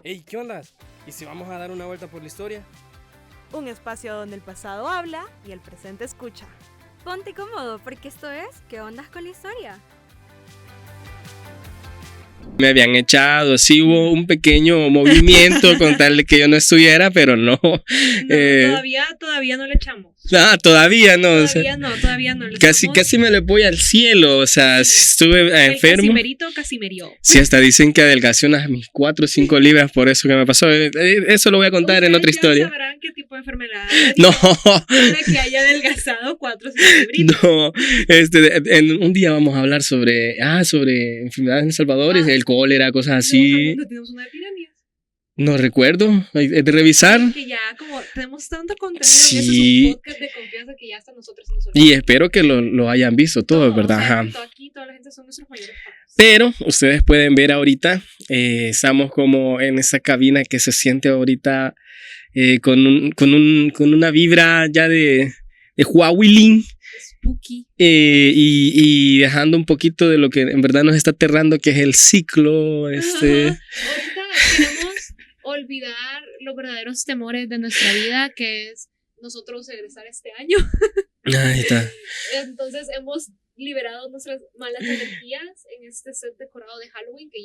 Hey, ¿qué onda? ¿Y si vamos a dar una vuelta por la historia? Un espacio donde el pasado habla y el presente escucha. Ponte cómodo porque esto es ¿Qué ondas con la historia? Me habían echado, sí hubo un pequeño movimiento con tal de que yo no estuviera, pero no. Todavía no le echamos. Todavía no. Todavía no. Casi me le voy al cielo, o sea, Sí. estuve enfermo. Casimerió. Sí, hasta dicen que adelgacé unas mis 4 o 5 libras por eso que me pasó. Eso lo voy a contar en otra historia. Ya sabrán qué tipo de enfermedad. No. Para que haya adelgazado 4 o 5 libritos. No, en un día vamos a hablar sobre enfermedades en El Salvador, el cólera, cosas así. No tenemos una epidemia. No recuerdo, hay de revisar. Que ya como tenemos tanto contenido, Sí. y este es un podcast de confianza que ya hasta nosotros nos Y espero que lo hayan visto todo, ¿verdad? O sea, Ajá. aquí toda la gente son nuestros mayores fans. Pero ustedes pueden ver ahorita, estamos como en esa cabina que se siente ahorita con una vibra ya de Huawei. Spooky. Y dejando un poquito de lo que en verdad nos está aterrando, que es el ciclo. Ahorita queremos olvidar los verdaderos temores de nuestra vida, que es nosotros egresar este año. Ahí está. Entonces hemos liberado nuestras malas energías en este set decorado de Halloween, que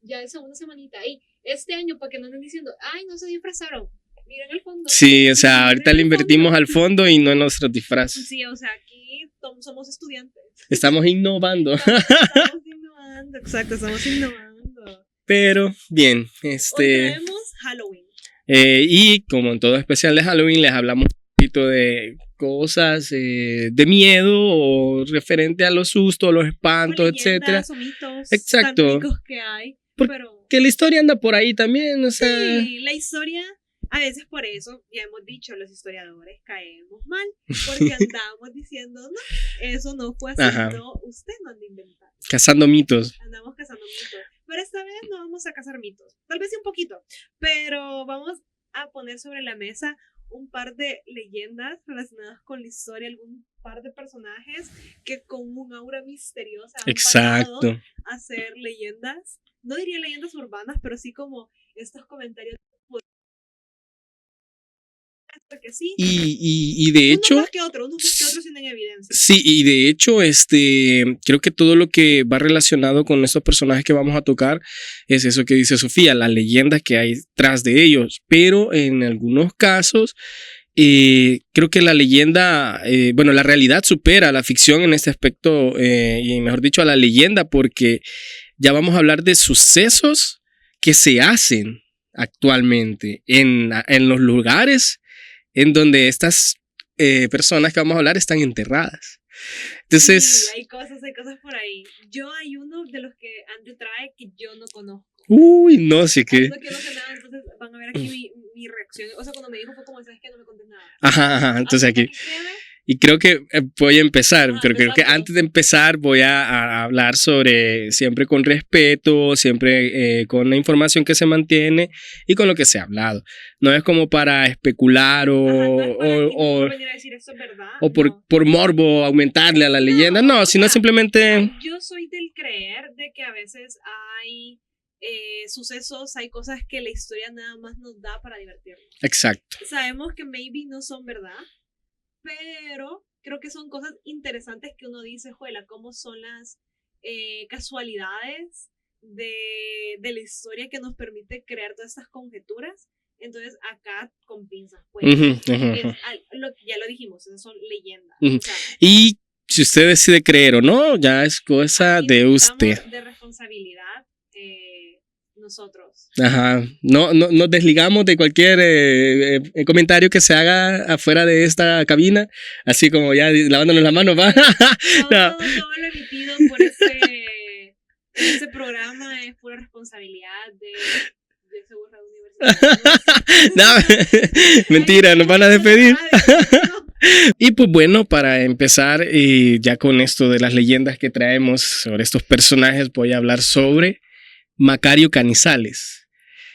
ya es una semanita. Y este año, para que no anden diciendo, ay, no se disfrazaron, miren el fondo. Sí, o sea, ahorita Miren le el invertimos fondo. al fondo y no en nuestros disfraces. Sí, o sea, aquí somos estudiantes. Estamos innovando. Estamos innovando, exacto, estamos innovando. Pero bien, Hoy traemos Halloween. y como en todo especial de Halloween les hablamos un poquito de cosas de miedo o referente a los sustos, los espantos, etcétera. O mitos Exacto. tan ricos que hay. Pero Que la historia anda por ahí también, o sea. sí, la historia, a veces por eso, ya hemos dicho, los historiadores caemos mal, porque andamos diciendo, no, eso no fue así, Ajá. no, usted no anda inventando. Cazando mitos. Andamos cazando mitos. Pero esta vez no vamos a cazar mitos, tal vez sí un poquito, pero vamos a poner sobre la mesa un par de leyendas relacionadas con la historia, algún par de personajes que con un aura misteriosa han pasado Exacto. a ser leyendas, no diría leyendas urbanas, pero sí como estos comentarios que sí, Y de hecho. unos más que otros tienen evidencia. Sí, y de hecho, creo que todo lo que va relacionado con estos personajes que vamos a tocar es eso que dice Sofía, las leyendas que hay tras de ellos. Pero en algunos casos, creo que la leyenda, la realidad supera a la ficción en este aspecto, y mejor dicho, a la leyenda, porque ya vamos a hablar de sucesos que se hacen actualmente en los lugares en donde estas personas que vamos a hablar están enterradas. Entonces, Sí, hay cosas por ahí. Hay uno de los que Andrew trae que yo no conozco. no sé qué. No quiero que nada, entonces van a ver aquí mi reacción. O sea, cuando me dijo fue como, ¿sabes qué? No me contes nada. Ajá, entonces aquí. Escríbeme. Y creo que voy a empezar, pero creo que empezamos. antes de empezar voy a hablar sobre siempre con respeto, siempre con la información que se mantiene y con lo que se ha hablado. No es como para especular Ajá, no es para aquí, o no venir a decir esto es verdad. o por, No. por morbo aumentarle a la leyenda, no, o sino sea, simplemente. Yo soy del creer de que a veces hay sucesos, hay cosas que la historia nada más nos da para divertirnos. Exacto. Sabemos que maybe no son verdad, pero creo que son cosas interesantes que uno dice, juela, cómo son las casualidades de la historia que nos permite crear todas estas conjeturas. Entonces acá con pinzas, pues. Ya lo dijimos, esas son leyendas. Ujú. O sea, Y si usted decide creer o no, ya es cosa aquí de necesitamos usted. de responsabilidad nosotros. Ajá. No nos desligamos de cualquier comentario que se haga afuera de esta cabina, así como ya lavándonos las manos, va. No. Todo lo emitido por ese programa es pura responsabilidad de ese borrado universitario. No, mentira, nos van a despedir. Y pues bueno, para empezar ya con esto de las leyendas que traemos sobre estos personajes, voy a hablar sobre Macario Canizales.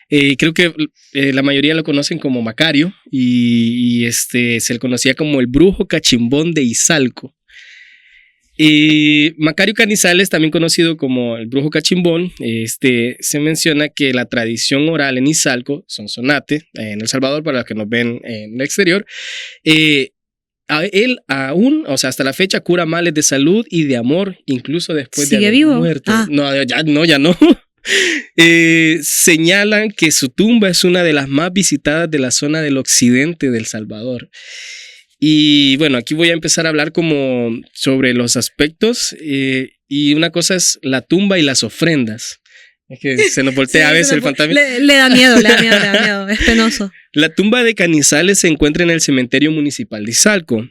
Creo que la mayoría lo conocen como Macario y se le conocía como el brujo cachimbón de Izalco. Y Macario Canizales, también conocido como el brujo cachimbón, se menciona que la tradición oral en Izalco, Sonsonate, en El Salvador, para los que nos ven en el exterior, él aún, o sea, hasta la fecha, cura males de salud y de amor, incluso después de ¿Sigue haber vivo? muerto. Ah. No, ya no. Señalan que su tumba es una de las más visitadas de la zona del occidente de El Salvador. Y bueno, aquí voy a empezar a hablar como sobre los aspectos y una cosa es la tumba y las ofrendas. Es que se nos voltea a veces el fantasma. Le da miedo, es penoso. La tumba de Canizales se encuentra en el cementerio municipal de Izalco.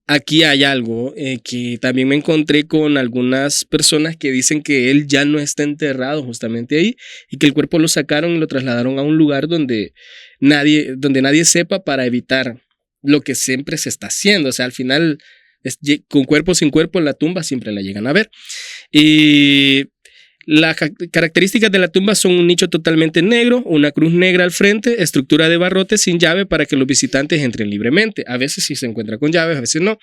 Aquí hay algo que también me encontré con algunas personas que dicen que él ya no está enterrado justamente ahí y que el cuerpo lo sacaron y lo trasladaron a un lugar donde nadie sepa para evitar lo que siempre se está haciendo. O sea, al final, con cuerpo o sin cuerpo en la tumba siempre la llegan a ver. Y las características de la tumba son un nicho totalmente negro, una cruz negra al frente, estructura de barrotes sin llave para que los visitantes entren libremente. A veces sí se encuentra con llaves, a veces no.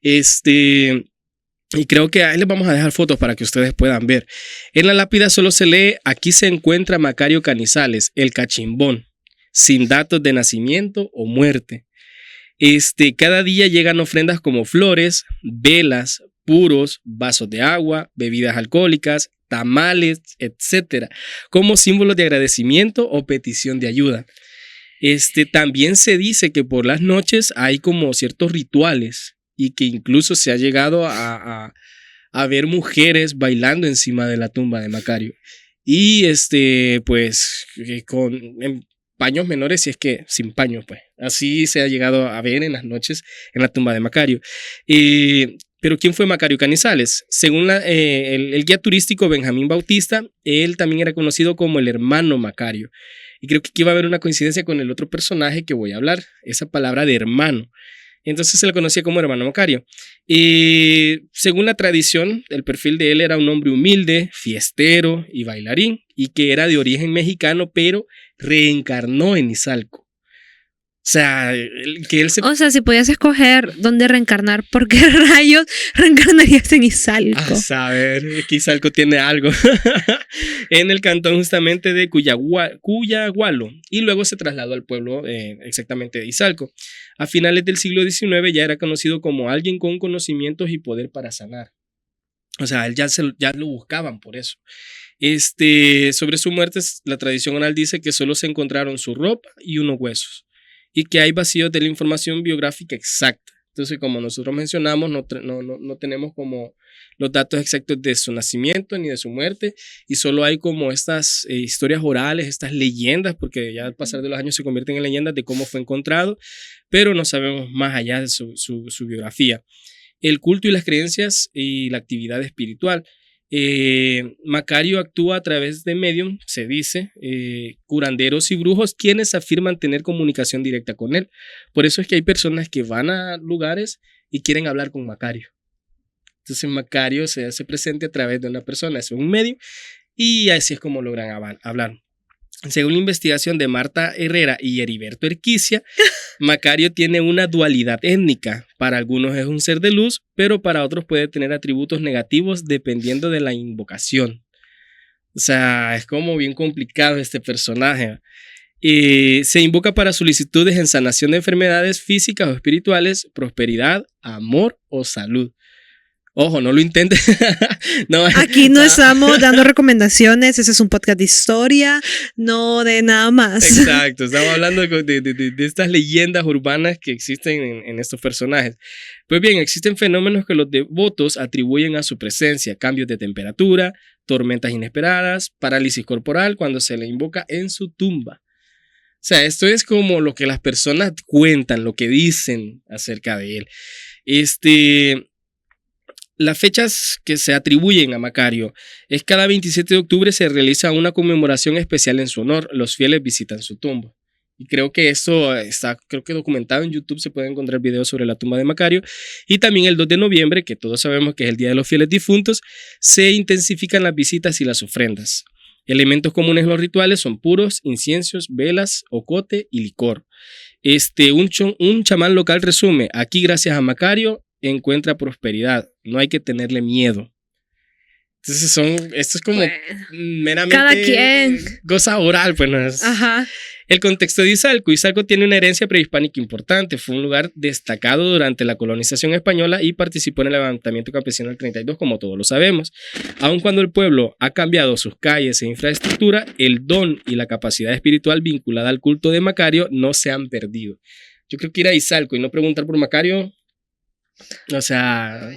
Y creo que ahí les vamos a dejar fotos para que ustedes puedan ver. En la lápida solo se lee: aquí se encuentra Macario Canizales, el cachimbón, sin datos de nacimiento o muerte. Cada día llegan ofrendas como flores, velas, puros, vasos de agua, bebidas alcohólicas, tamales, etcétera, como símbolos de agradecimiento o petición de ayuda. También se dice que por las noches hay como ciertos rituales y que incluso se ha llegado a ver mujeres bailando encima de la tumba de Macario. Y pues en paños menores, si es que sin paños, pues. Así se ha llegado a ver en las noches en la tumba de Macario. Pero ¿quién fue Macario Canizales? Según el guía turístico Benjamín Bautista, él también era conocido como el hermano Macario. Y creo que aquí va a haber una coincidencia con el otro personaje que voy a hablar, esa palabra de hermano. Entonces se le conocía como hermano Macario. Según la tradición, el perfil de él era un hombre humilde, fiestero y bailarín, y que era de origen mexicano, pero reencarnó en Izalco. O sea, O sea, si podías escoger dónde reencarnar, ¿por qué rayos reencarnarías en Izalco? A saber, que Izalco tiene algo. En el cantón justamente de Cuyagualo. Y luego se trasladó al pueblo exactamente de Izalco. A finales del siglo XIX ya era conocido como alguien con conocimientos y poder para sanar. O sea, él ya lo buscaban por eso. Sobre su muerte, la tradición oral dice que solo se encontraron su ropa y unos huesos, y que hay vacíos de la información biográfica exacta. Entonces, como nosotros mencionamos, no tenemos como los datos exactos de su nacimiento ni de su muerte, y solo hay como estas historias orales, estas leyendas, porque ya al pasar de los años se convierten en leyendas de cómo fue encontrado, pero no sabemos más allá de su biografía. El culto y las creencias y la actividad espiritual. Macario actúa a través de medium, se dice, curanderos y brujos, quienes afirman tener comunicación directa con él. Por eso es que hay personas que van a lugares y quieren hablar con Macario. Entonces Macario se hace presente a través de una persona, es un medium, y así es como logran hablar. Según la investigación de Marta Herrera y Heriberto Erquicia, Macario tiene una dualidad étnica. Para algunos es un ser de luz, pero para otros puede tener atributos negativos dependiendo de la invocación. O sea, es como bien complicado este personaje. Se invoca para solicitudes en sanación de enfermedades físicas o espirituales, prosperidad, amor o salud. Ojo, no lo intentes. No, aquí no estamos dando recomendaciones, ese es un podcast de historia, no de nada más. Exacto, estamos hablando de estas leyendas urbanas que existen en estos personajes. Pues bien, existen fenómenos que los devotos atribuyen a su presencia: cambios de temperatura, tormentas inesperadas, parálisis corporal cuando se le invoca en su tumba. O sea, esto es como lo que las personas cuentan, lo que dicen acerca de él. Las fechas que se atribuyen a Macario es cada 27 de octubre se realiza una conmemoración especial en su honor. Los fieles visitan su tumba. Y creo que eso está documentado en YouTube. Se pueden encontrar videos sobre la tumba de Macario. Y también el 2 de noviembre, que todos sabemos que es el Día de los Fieles Difuntos, se intensifican las visitas y las ofrendas. Elementos comunes en los rituales son puros, inciensos, velas, ocote y licor. Un chamán local resume: aquí gracias a Macario encuentra prosperidad. No hay que tenerle miedo. Entonces esto es como Bueno, meramente cada quien. cosa oral, pues no es. Ajá. El contexto de Izalco. Izalco tiene una herencia prehispánica importante. Fue un lugar destacado durante la colonización española y participó en el levantamiento campesino del 32, como todos lo sabemos. Aun cuando el pueblo ha cambiado sus calles e infraestructura, el don y la capacidad espiritual vinculada al culto de Macario no se han perdido. Yo creo que ir a Izalco y no preguntar por Macario, o sea,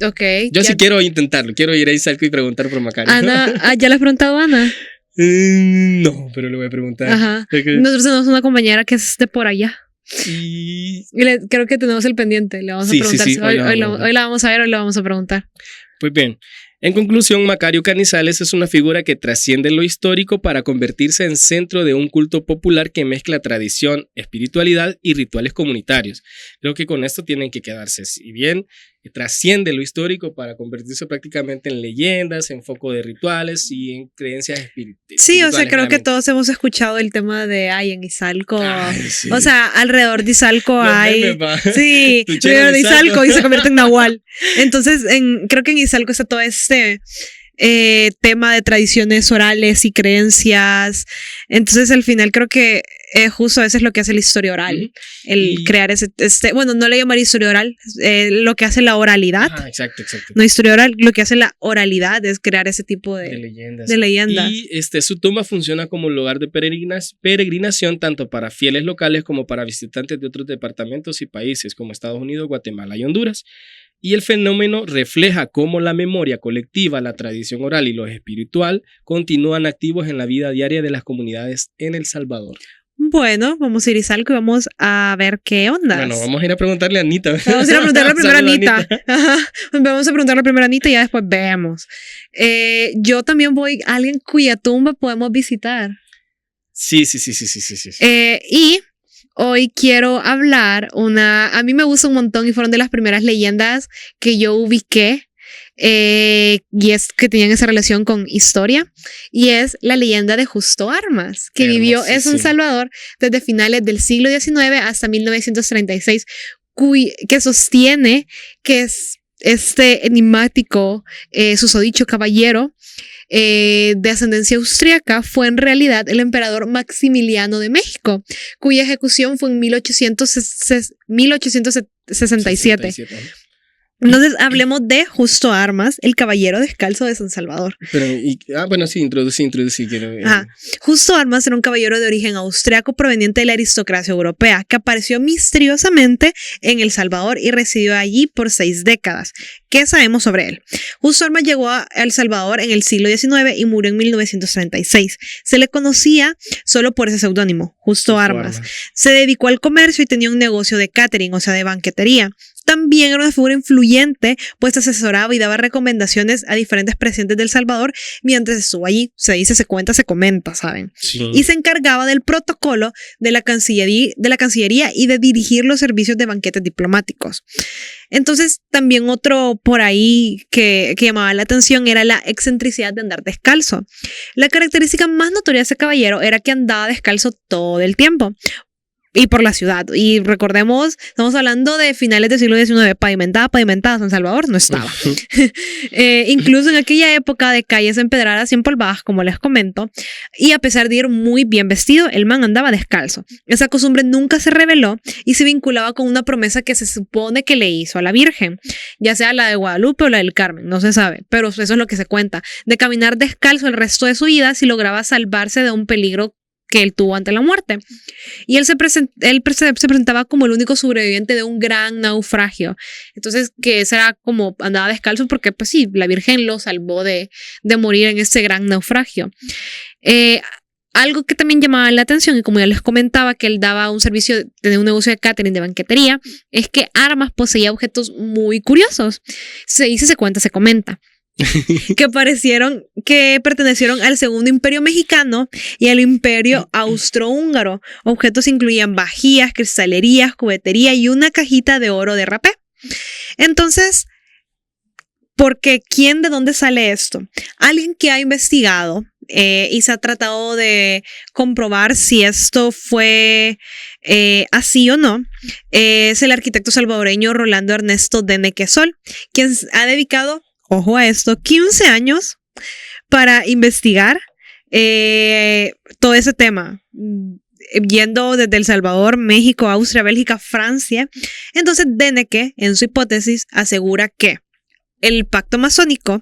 Ok. yo ya- sí quiero intentarlo. Quiero ir a Izalco y preguntar por Macario. Ana, ¿ya le has preguntado a Ana? No, pero le voy a preguntar. Ajá. Ok. Nosotros tenemos una compañera que es de por allá. Y Y creo que tenemos el pendiente. Le vamos Sí, a sí, preguntar. sí, hoy la vamos a ver. Hoy la vamos a ver, hoy la vamos a preguntar. pues bien, en conclusión, Macario Canizales es una figura que trasciende lo histórico para convertirse en centro de un culto popular que mezcla tradición, espiritualidad y rituales comunitarios. Creo que con esto tienen que quedarse. Si bien trasciende lo histórico para convertirse prácticamente en leyendas, en foco de rituales y en creencias espirituales. Sí, o sea, creo que todos hemos escuchado el tema de en Izalco. Sí. O sea, alrededor de Izalco Los hay. memes, va. Sí, Tu chero alrededor de de Izalco Izalco. y se convierte en Nahual. Entonces, creo que en Izalco está todo este tema de tradiciones orales y creencias. Entonces, al final, creo que justo eso es lo que hace la historia oral. Ujú. El Y- crear bueno, no le llamaría historia oral, lo que hace la oralidad. Ajá, exacto. No historia oral, lo que hace la oralidad es crear ese tipo De de leyendas. leyendas. Y su tumba funciona como lugar de peregrinación tanto para fieles locales como para visitantes de otros departamentos y países como Estados Unidos, Guatemala y Honduras. Y el fenómeno refleja cómo la memoria colectiva, la tradición oral y lo espiritual continúan activos en la vida diaria de las comunidades en El Salvador. Bueno, vamos a ir a Izalco y vamos a ver qué onda. Bueno, vamos a ir a preguntarle a Anita. Vamos a ir a preguntarle a la primera Saluda, Anita. Ajá. Vamos a preguntarle a la primera Anita y ya después vemos. Yo también voy a alguien cuya tumba podemos visitar. Sí. Y hoy quiero hablar a mí me gusta un montón y fueron de las primeras leyendas que yo ubiqué. Y es que tenían esa relación con historia, y es la leyenda de Justo Armas, que vivió en San Hermosísimo. Salvador desde finales del siglo XIX hasta 1936, que sostiene que es este enigmático, susodicho caballero de ascendencia austriaca fue en realidad el emperador Maximiliano de México, cuya ejecución fue en 1867. Entonces, hablemos de Justo Armas, el caballero descalzo de San Salvador. Pero, bueno, sí, introducí. Ajá. Justo Armas era un caballero de origen austriaco proveniente de la aristocracia europea que apareció misteriosamente en El Salvador y residió allí por 6 décadas. ¿Qué sabemos sobre él? Justo Armas llegó a El Salvador en el siglo XIX y murió en 1936. Se le conocía solo por ese seudónimo, Justo Armas. Se dedicó al comercio y tenía un negocio de catering, o sea, de banquetería. También era una figura influyente, pues asesoraba y daba recomendaciones a diferentes presidentes de El Salvador mientras estuvo allí. Se dice, se cuenta, se comenta, ¿saben? Sí. Y se encargaba del protocolo de la Cancillería y de dirigir los servicios de banquetes diplomáticos. Entonces, también otro por ahí que llamaba la atención era la excentricidad de andar descalzo. La característica más notoria de ese caballero era que andaba descalzo todo el tiempo. Y por la ciudad. Y recordemos, estamos hablando de finales del siglo XIX, pavimentada, San Salvador no estaba. Incluso en aquella época de calles empedradas y empolvadas, como les comento, y a pesar de ir muy bien vestido, el man andaba descalzo. Esa costumbre nunca se reveló y se vinculaba con una promesa que se supone que le hizo a la Virgen, ya sea la de Guadalupe o la del Carmen, no se sabe, pero eso es lo que se cuenta, de caminar descalzo el resto de su vida si lograba salvarse de un peligro que él tuvo ante la muerte. Y él se presentaba como el único sobreviviente de un gran naufragio. Entonces, que ese era como andaba descalzo porque, pues sí, la Virgen lo salvó de morir en ese gran naufragio. Algo que también llamaba la atención, y como ya les comentaba, que él daba un servicio de un negocio de catering, de banquetería, es que Armas poseía objetos muy curiosos. Se dice, se cuenta, se comenta. que pertenecieron al Segundo Imperio Mexicano y al Imperio Austrohúngaro. Objetos incluían vajillas, cristalerías, cubetería y una cajita de oro de rapé. Entonces, ¿por qué? ¿De dónde sale esto? Alguien que ha investigado y se ha tratado de comprobar si esto fue así o no, es el arquitecto salvadoreño Rolando Ernesto Deneke Sol, quien ha dedicado, ojo a esto, 15 años para investigar todo ese tema, yendo desde El Salvador, México, Austria, Bélgica, Francia. Entonces Deneke, en su hipótesis, asegura que el pacto masónico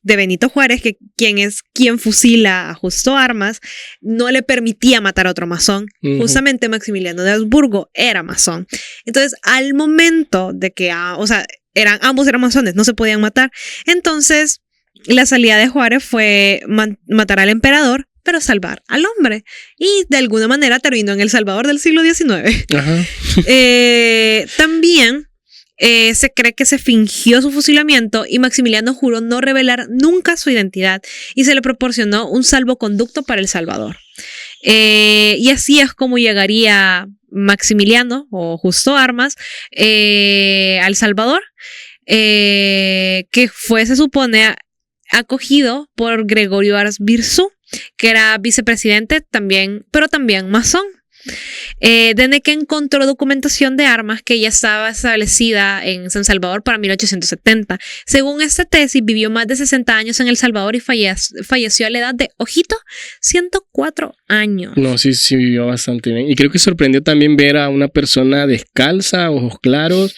de Benito Juárez, quien fusila a Justo Armas, no le permitía matar a otro masón. Justamente Maximiliano de Habsburgo era masón. Entonces, al momento de que, ambos eran masones, no se podían matar. Entonces, la salida de Juárez fue matar al emperador, pero salvar al hombre. Y de alguna manera terminó en El Salvador del siglo XIX. Ajá. También se cree que se fingió su fusilamiento y Maximiliano juró no revelar nunca su identidad y se le proporcionó un salvoconducto para El Salvador. Y así es como llegaría Maximiliano o Justo Armas a El Salvador, que fue, se supone, acogido por Gregorio Arvizu, que era vicepresidente también, pero también masón. Deneke encontró documentación de armas que ya estaba establecida en San Salvador para 1870. Según esta tesis, vivió más de 60 años en El Salvador y falleció a la edad de, ojito, 104 años. No, sí vivió bastante bien. Y creo que sorprendió también ver a una persona descalza, ojos claros,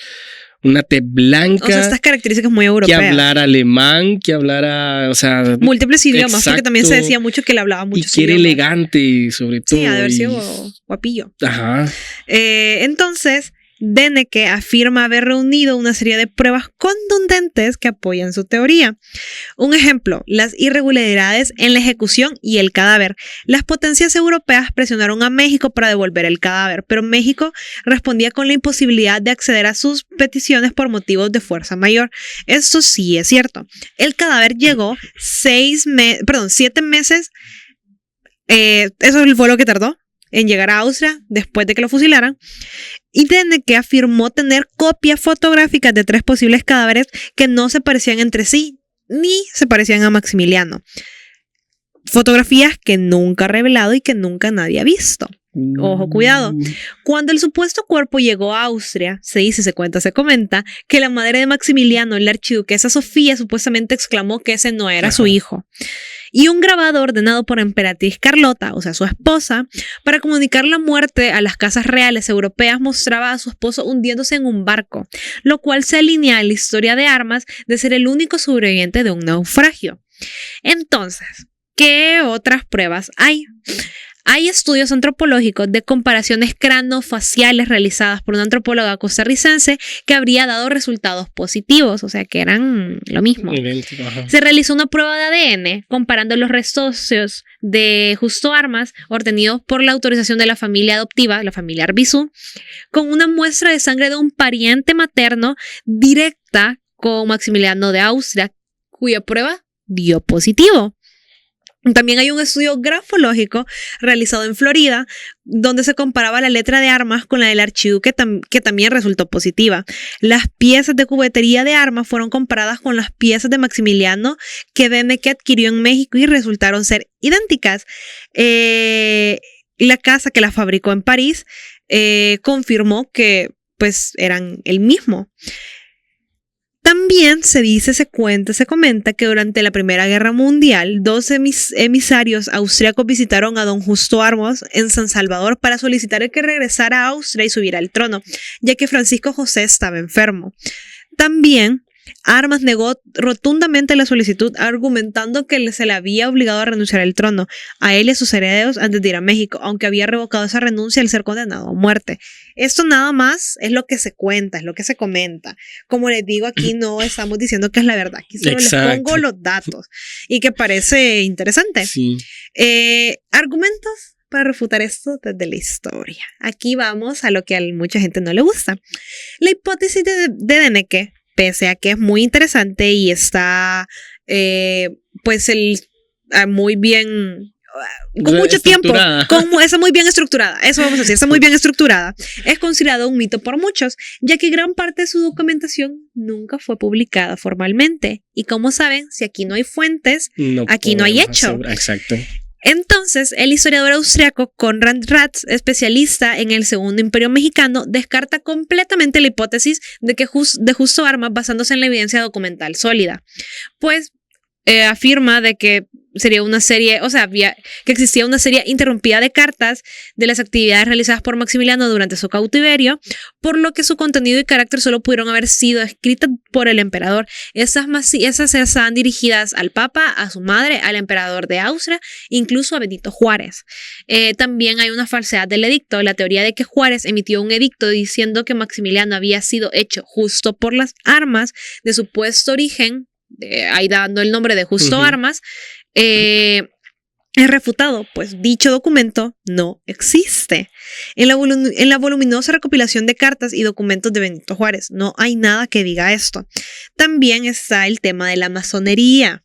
una tez blanca. O sea, estas características muy europeas. Que hablara alemán, que hablara, o sea... múltiples idiomas, exacto, porque también se decía mucho que le hablaba mucho. Y que era elegante, sobre todo. Sí, ha de haber sido guapillo. Ajá. Entonces, Deneke afirma haber reunido una serie de pruebas contundentes que apoyan su teoría. Un ejemplo, las irregularidades en la ejecución y el cadáver. Las potencias europeas presionaron a México para devolver el cadáver, pero México respondía con la imposibilidad de acceder a sus peticiones por motivos de fuerza mayor. Esto sí es cierto. El cadáver llegó 7 meses. Eso fue lo que tardó en llegar a Austria después de que lo fusilaran. Y Deneke afirmó tener copias fotográficas de 3 posibles cadáveres que no se parecían entre sí, ni se parecían a Maximiliano. Fotografías que nunca ha revelado y que nunca nadie ha visto. Ojo, cuidado. Cuando el supuesto cuerpo llegó a Austria, se comenta que la madre de Maximiliano, la archiduquesa Sofía, supuestamente exclamó que ese no era su hijo. Y un grabador ordenado por emperatriz Carlota, o sea, su esposa, para comunicar la muerte a las casas reales europeas, mostraba a su esposo hundiéndose en un barco, lo cual se alinea a la historia de Armas de ser el único sobreviviente de un naufragio. Entonces, ¿qué otras pruebas hay? Hay estudios antropológicos de comparaciones cranofaciales realizadas por una antropóloga costarricense que habría dado resultados positivos, o sea que eran lo mismo. Idéntico, ajá. Se realizó una prueba de ADN comparando los restos de Justo Armas obtenidos por la autorización de la familia adoptiva, la familia Arvizu, con una muestra de sangre de un pariente materno directa con Maximiliano de Austria, cuya prueba dio positivo. También hay un estudio grafológico realizado en Florida donde se comparaba la letra de Armas con la del archiduque que también resultó positiva. Las piezas de cubetería de Armas fueron comparadas con las piezas de Maximiliano que Deneke adquirió en México y resultaron ser idénticas. La casa que la fabricó en París confirmó que pues eran el mismo. También se comenta que durante la Primera Guerra Mundial, 2 emisarios austriacos visitaron a don Justo Armas en San Salvador para solicitar que regresara a Austria y subiera al trono, ya que Francisco José estaba enfermo. También Armas negó rotundamente la solicitud, argumentando que se le había obligado a renunciar al trono a él y a sus herederos antes de ir a México, aunque había revocado esa renuncia al ser condenado a muerte. Esto nada más es lo que se cuenta, es lo que se comenta. Como les digo, aquí no estamos diciendo que es la verdad, aquí solo les pongo los datos y que parece interesante. Sí. Argumentos para refutar esto desde la historia. Aquí vamos a lo que a mucha gente no le gusta. La hipótesis de Deneke, pese a que es muy interesante y está muy bien con mucho tiempo, Estructurada. está muy bien estructurada, eso vamos a decir, está muy bien estructurada, es considerado un mito por muchos, ya que gran parte de su documentación nunca fue publicada formalmente. Y como saben, si aquí no hay fuentes, aquí no hay podemos hecho. asegurar. Exacto. Entonces, el historiador austriaco Konrad Ratz, especialista en el Segundo Imperio Mexicano, descarta completamente la hipótesis de que de Justo Armas basándose en la evidencia documental sólida, pues afirma de que sería una serie, o sea, que existía una serie interrumpida de cartas de las actividades realizadas por Maximiliano durante su cautiverio, por lo que su contenido y carácter solo pudieron haber sido escritas por el emperador. Esas estaban dirigidas al Papa, a su madre, al emperador de Austria, incluso a Benito Juárez. También hay una falsedad del edicto, la teoría de que Juárez emitió un edicto diciendo que Maximiliano había sido hecho justo por las armas de supuesto origen, ahí dando el nombre de Justo Armas, es refutado, pues dicho documento no existe. En la voluminosa recopilación de cartas y documentos de Benito Juárez no hay nada que diga esto. También está el tema de la masonería.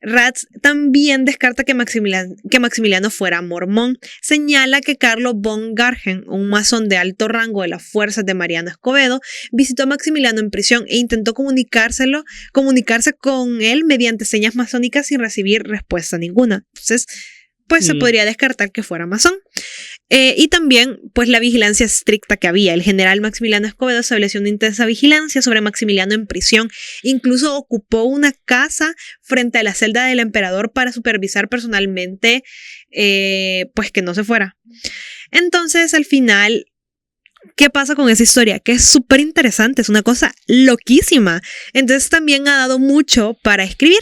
Ratz también descarta que Maximiliano fuera mormón. Señala que Carlo von Gargen, un masón de alto rango de las fuerzas de Mariano Escobedo, visitó a Maximiliano en prisión e intentó comunicarse con él mediante señas masónicas sin recibir respuesta ninguna. Entonces, pues se podría descartar que fuera masón. Y también, pues la vigilancia estricta que había. El general Maximiliano Escobedo estableció una intensa vigilancia sobre Maximiliano en prisión. Incluso ocupó una casa frente a la celda del emperador para supervisar personalmente, pues que no se fuera. Entonces, al final, ¿qué pasa con esa historia? Que es súper interesante, es una cosa loquísima. Entonces también ha dado mucho para escribir.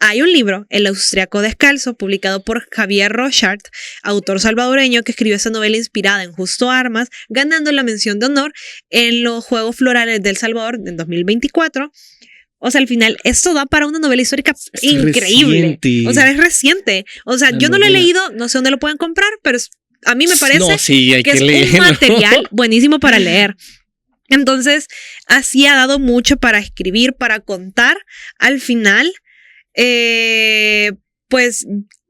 Hay un libro, El austriaco descalzo, publicado por Javier Rochard, autor salvadoreño que escribió esta novela inspirada en Justo Armas, ganando la mención de honor en los Juegos Florales del Salvador en 2024. O sea, al final, esto da para una novela histórica increíble. Reciente. O sea, es reciente. O sea, yo no lo he leído, no sé dónde lo pueden comprar, pero a mí me parece hay que es leerlo. un material buenísimo para leer. Entonces, así ha dado mucho para escribir, para contar. Al final, pues,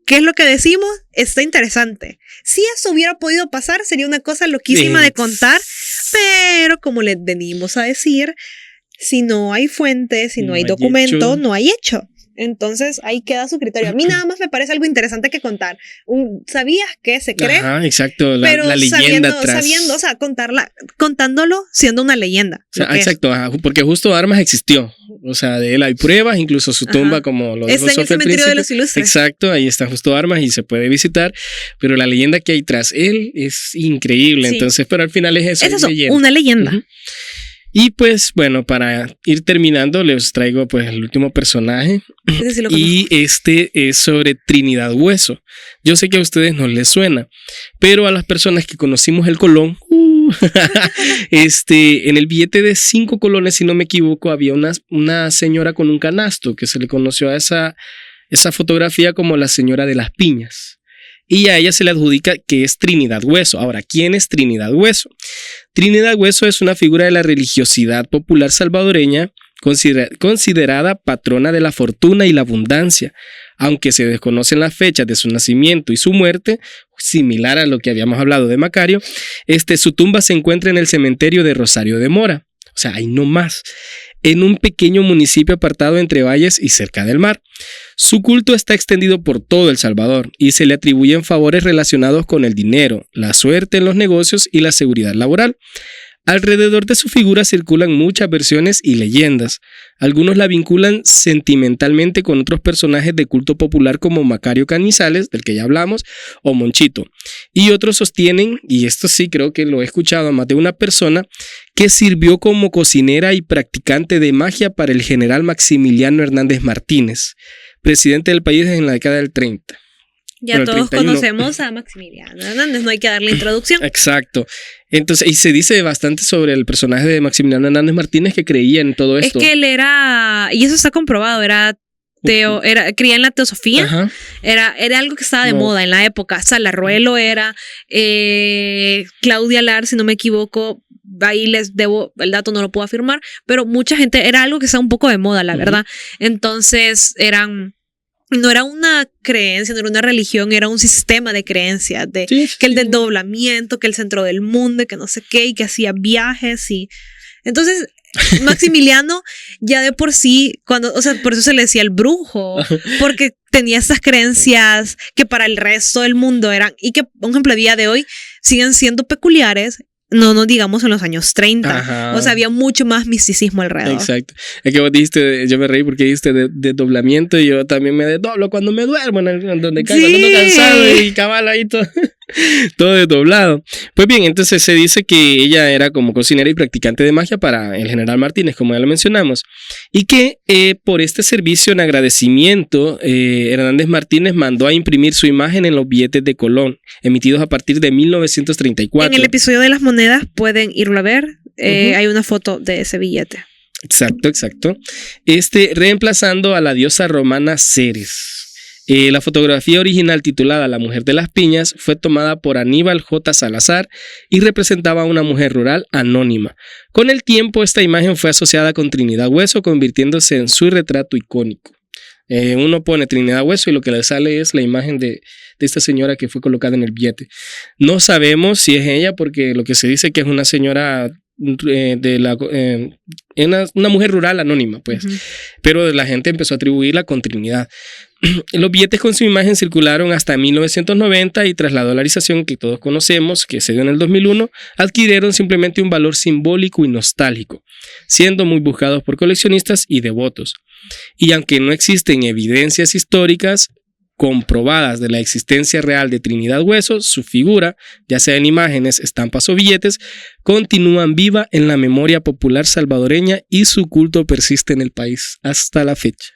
¿qué es lo que decimos? Está interesante. Si eso hubiera podido pasar, sería una cosa loquísima de contar, pero como les venimos a decir, si no hay fuentes, si no hay documento, hecho. no hay hecho. Entonces ahí queda su criterio. A mí nada más me parece algo interesante que contar. ¿Sabías que se cree? Ajá, exacto, pero la leyenda atrás. sabiendo, o sea, contándolo siendo una leyenda. O sea, exacto, porque Justo Armas existió. O sea, de él hay pruebas, incluso su tumba, como lo dijo está en el Sofía al cementerio de principio. los Ilustres. Exacto, ahí está Justo Armas y se puede visitar, pero la leyenda que hay tras él es increíble. Sí. Entonces, pero al final es eso, Es eso, leyenda. una leyenda. Ujú. Y pues, bueno, para ir terminando, les traigo pues el último personaje. Ese sí lo conozco. Y este es sobre Trinidad Hueso. Yo sé que a ustedes no les suena, pero a las personas que conocimos el Colón, en el billete de 5 colones, si no me equivoco, había una señora con un canasto que se le conoció a esa fotografía como la señora de las piñas. Y a ella se le adjudica que es Trinidad Hueso. Ahora, ¿quién es Trinidad Hueso? Trinidad Hueso es una figura de la religiosidad popular salvadoreña considerada patrona de la fortuna y la abundancia, aunque se desconocen las fechas de su nacimiento y su muerte, similar a lo que habíamos hablado de Macario. Su tumba se encuentra en el cementerio de Rosario de Mora, o sea, ahí no más, en un pequeño municipio apartado entre valles y cerca del mar. Su culto está extendido por todo El Salvador y se le atribuyen favores relacionados con el dinero, la suerte en los negocios y la seguridad laboral. Alrededor de su figura circulan muchas versiones y leyendas. Algunos la vinculan sentimentalmente con otros personajes de culto popular como Macario Canizales, del que ya hablamos, o Monchito. Y otros sostienen, y esto sí creo que lo he escuchado a más de una persona, que sirvió como cocinera y practicante de magia para el general Maximiliano Hernández Martínez, presidente del país en la década del 30. Ya Bueno, todos 31. conocemos a Maximiliano Hernández, no hay que darle introducción. Exacto. Entonces, y se dice bastante sobre el personaje de Maximiliano Hernández Martínez que creía en todo esto. Es que él era, y eso está comprobado, creía en la teosofía. Ajá. Era algo que estaba de moda en la época. Salarruelo era, Claudia Lar, si no me equivoco, ahí les debo, el dato no lo puedo afirmar, pero mucha gente, era algo que estaba un poco de moda, la verdad. Entonces eran no era una creencia, no era una religión, era un sistema de creencias, de que el desdoblamiento, que el centro del mundo, que no sé qué, y que hacía viajes y... Entonces, Maximiliano ya de por sí, o sea, por eso se le decía el brujo, porque tenía estas creencias que para el resto del mundo eran, y que, por ejemplo, a día de hoy siguen siendo peculiares. No digamos en los años 30. Ajá. O sea, había mucho más misticismo alrededor. Exacto. Es que vos dijiste, yo me reí porque dijiste desdoblamiento y yo también me desdoblo cuando me duermo, donde caigo, ando cansado y cabal ahí todo, todo desdoblado. Pues bien, entonces se dice que ella era como cocinera y practicante de magia para el general Martínez, como ya lo mencionamos, y que por este servicio en agradecimiento, Hernández Martínez mandó a imprimir su imagen en los billetes de Colón, emitidos a partir de 1934. En el episodio de las monedas pueden irlo a ver. Hay una foto de ese billete. Exacto. Reemplazando a la diosa romana Ceres. La fotografía original titulada La Mujer de las Piñas fue tomada por Aníbal J. Salazar y representaba a una mujer rural anónima. Con el tiempo, esta imagen fue asociada con Trinidad Hueso, convirtiéndose en su retrato icónico. Uno pone Trinidad Hueso y lo que le sale es la imagen de esta señora que fue colocada en el billete. No sabemos si es ella porque lo que se dice que es una señora una mujer rural anónima, pues. Pero la gente empezó a atribuirla con Trinidad. Los billetes con su imagen circularon hasta 1990 y tras la dolarización que todos conocemos, que se dio en el 2001, adquirieron simplemente un valor simbólico y nostálgico, siendo muy buscados por coleccionistas y devotos. Y aunque no existen evidencias históricas comprobadas de la existencia real de Trinidad Hueso, su figura, ya sea en imágenes, estampas o billetes, continúan viva en la memoria popular salvadoreña y su culto persiste en el país hasta la fecha.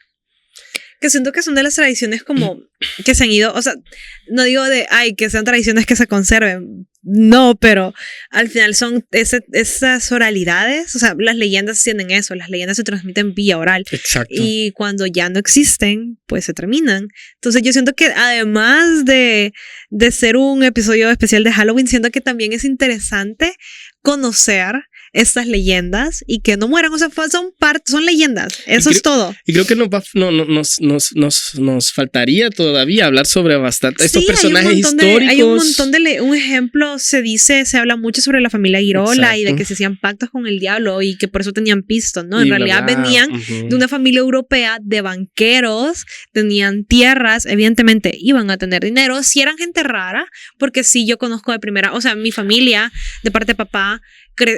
Que siento que son de las tradiciones como que se han ido, o sea, no digo que sean tradiciones que se conserven, no, pero al final son esas oralidades, o sea, las leyendas tienen eso, las leyendas se transmiten vía oral. Exacto. Y cuando ya no existen, pues se terminan. Entonces yo siento que además de ser un episodio especial de Halloween, siento que también es interesante conocer estas leyendas y que no mueran, o sea, son leyendas, eso es todo. Y creo que nos faltaría todavía hablar sobre bastante estos personajes históricos. Hay un montón un ejemplo, se habla mucho sobre la familia Girola. Exacto. Y de que se hacían pactos con el diablo y que por eso tenían pisto, ¿no? En realidad venían de una familia europea de banqueros, tenían tierras, evidentemente iban a tener dinero, si eran gente rara, porque sí yo conozco de primera, o sea, mi familia, de parte de papá,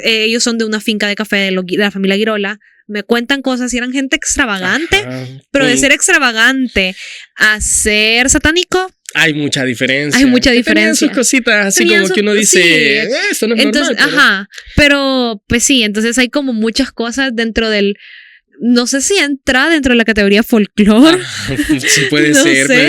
ellos son de una finca de café de la familia Girola, me cuentan cosas y eran gente extravagante. Ajá. Pero de ser extravagante a ser satánico hay mucha diferencia. Tenían sus cositas así como que uno dice, esto no es normal. Ajá, pero pues sí, entonces hay como muchas cosas dentro del... No sé si entra dentro de la categoría folclore. Sí, puede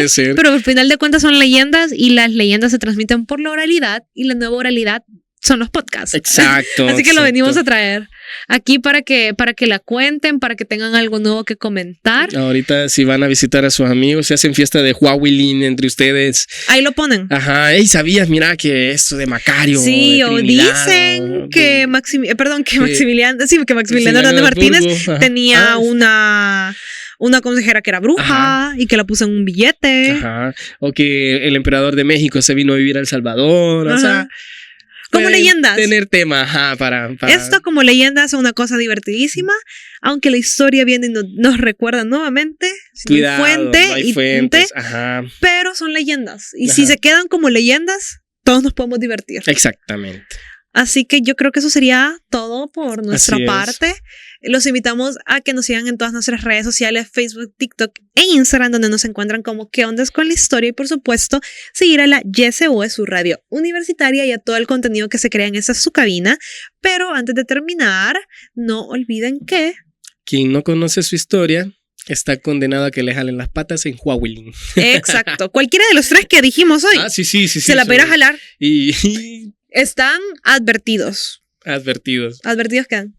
ser. Pero al final de cuentas son leyendas y las leyendas se transmiten por la oralidad y la nueva oralidad son los podcasts. Exacto. Así que lo venimos a traer aquí para que la cuenten, para que tengan algo nuevo que comentar. Ahorita si van a visitar a sus amigos, se hacen fiesta de Huawilin entre ustedes. Ahí lo ponen. Ajá. Ey, ¿sabías? Mira que esto de Macario. Sí, de Trinidad, dicen que Maximiliano Hernández Martínez tenía una consejera que era bruja. Ajá. Y que la puso en un billete. Ajá. O que el emperador de México se vino a vivir a El Salvador. Ajá. O sea, como leyendas. Tener tema, para... Esto como leyendas es una cosa divertidísima, aunque la historia viene y nos recuerda nuevamente. Cuidado, no hay fuentes, ajá. Pero son leyendas. Y si se quedan como leyendas, todos nos podemos divertir. Exactamente. Así que yo creo que eso sería todo por nuestra parte. Los invitamos a que nos sigan en todas nuestras redes sociales, Facebook, TikTok e Instagram, donde nos encuentran como ¿Qué ondas con la historia? Y por supuesto, seguir a la YSU, su radio universitaria, y a todo el contenido que se crea en esa su cabina. Pero antes de terminar, no olviden que... quien no conoce su historia está condenado a que le jalen las patas en Huawilin. Exacto. Cualquiera de los tres que dijimos hoy. Sí. Se la va a ir a jalar. Y están advertidos. Advertidos quedan.